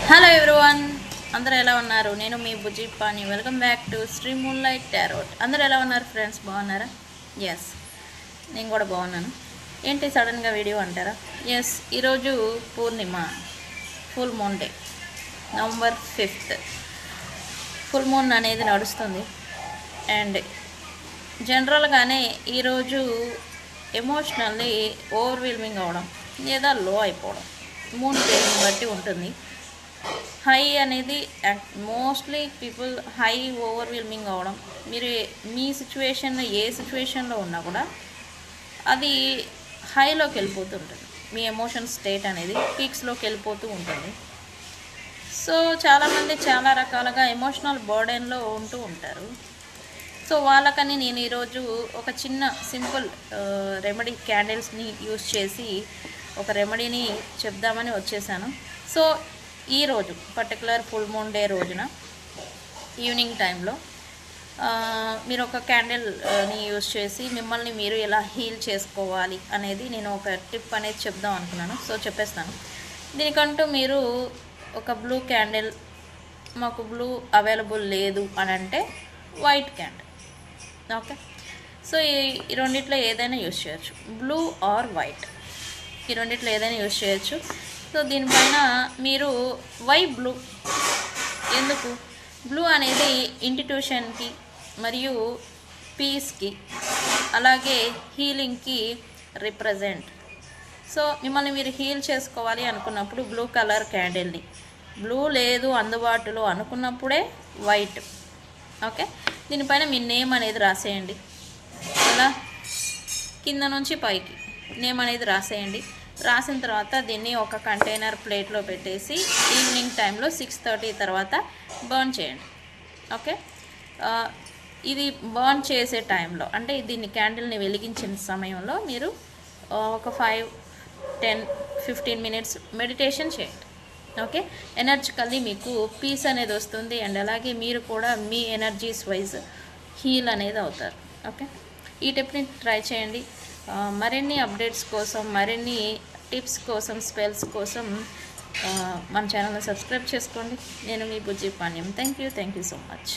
Hello everyone, అందరూ ఎలా ఉన్నారు? నేను మీ Bujji Pani. Welcome back to Sri Moonlight Tarot. అందరూ ఎలా ఉన్నారు ఫ్రెండ్స్? బాగున్నారా? ఎస్, నేను కూడా బాగున్నాను. ఏంటి సడన్గా వీడియో అంటారా? ఎస్, ఈరోజు Purnima, full moon day, November 5th. Full moon అనేది నడుస్తుంది. అండ్ జనరల్గానే ఈరోజు ఎమోషనల్లీ ఓవర్వెల్మింగ్ అవడం లేదా లో అయిపోవడం మూన్ ఫేజ్ని బట్టి ఉంటుంది. హై అనేది మోస్ట్లీ పీపుల్ హై ఓవర్వెల్మింగ్ అవడం, మీరు మీ సిచ్యువేషన్లో ఏ సిచ్యువేషన్లో ఉన్నా కూడా అది హైలోకి వెళ్ళిపోతుంటుంది. మీ ఎమోషన్ స్టేట్ అనేది పీక్స్లోకి వెళ్ళిపోతూ ఉంటుంది. సో చాలామంది చాలా రకాలుగా ఎమోషనల్ బర్డెన్లో ఉంటూ ఉంటారు. సో వాళ్ళకని నేను ఈరోజు ఒక చిన్న సింపుల్ రెమెడీ క్యాండిల్స్ని యూజ్ చేసి ఒక రెమెడీని చెప్దామని వచ్చేసాను. సో ఈరోజు పర్టికులర్ ఫుల్ మూన్ డే రోజున ఈవినింగ్ టైంలో మీరు ఒక క్యాండిల్ని యూజ్ చేసి మిమ్మల్ని మీరు ఎలా హీల్ చేసుకోవాలి అనేది నేను ఒక టిప్ అనేది చెప్దాం అనుకున్నాను. సో చెప్పేస్తాను. దీనికంటూ మీరు ఒక బ్లూ క్యాండిల్, మాకు బ్లూ అవైలబుల్ లేదు అని అంటే వైట్ క్యాండిల్, ఓకే. సో ఈ రెండిట్లో ఏదైనా యూజ్ చేయొచ్చు, బ్లూ ఆర్ వైట్, ఈ రెండిట్లో ఏదైనా యూజ్ చేయొచ్చు. సో దీనిపైన మీరు వై బ్లూ, ఎందుకు బ్లూ అనేది ఇంట్యూషన్కి మరియు పీస్కి అలాగే హీలింగ్కి రిప్రజెంట్. సో మిమ్మల్ని మీరు హీల్ చేసుకోవాలి అనుకున్నప్పుడు బ్లూ కలర్ క్యాండిల్ని, బ్లూ లేదు అందుబాటులో అనుకున్నప్పుడే వైట్, ఓకే. దీనిపైన మీ నేమ్ అనేది రాసేయండి. అలా కింద నుంచి పైకి నేమ్ అనేది రాసేయండి. రాసిన తర్వాత దీన్ని ఒక కంటైనర్ ప్లేట్లో పెట్టేసి ఈవినింగ్ టైంలో 6:30 తర్వాత బర్న్ చేయండి, ఓకే. ఇది బర్న్ చేసే టైంలో అంటే దీన్ని క్యాండిల్ని వెలిగించిన సమయంలో మీరు ఒక 5, 10, 15 మినిట్స్ మెడిటేషన్ చేయండి, ఓకే. ఎనర్జికల్లీ మీకు పీస్ అనేది వస్తుంది. అండ్ అలాగే మీరు కూడా మీ ఎనర్జీస్ వైజ్ హీల్ అనేది అవుతారు, ఓకే. ఈ టిప్ని ట్రై చేయండి. మరిన్ని అప్డేట్స్ కోసం, మరిన్ని టిప్స్ కోసం, స్పెల్స్ కోసం మన ఛానల్ని సబ్స్క్రైబ్ చేసుకోండి. నేను మీ Bujji Panyam. Thank you so much.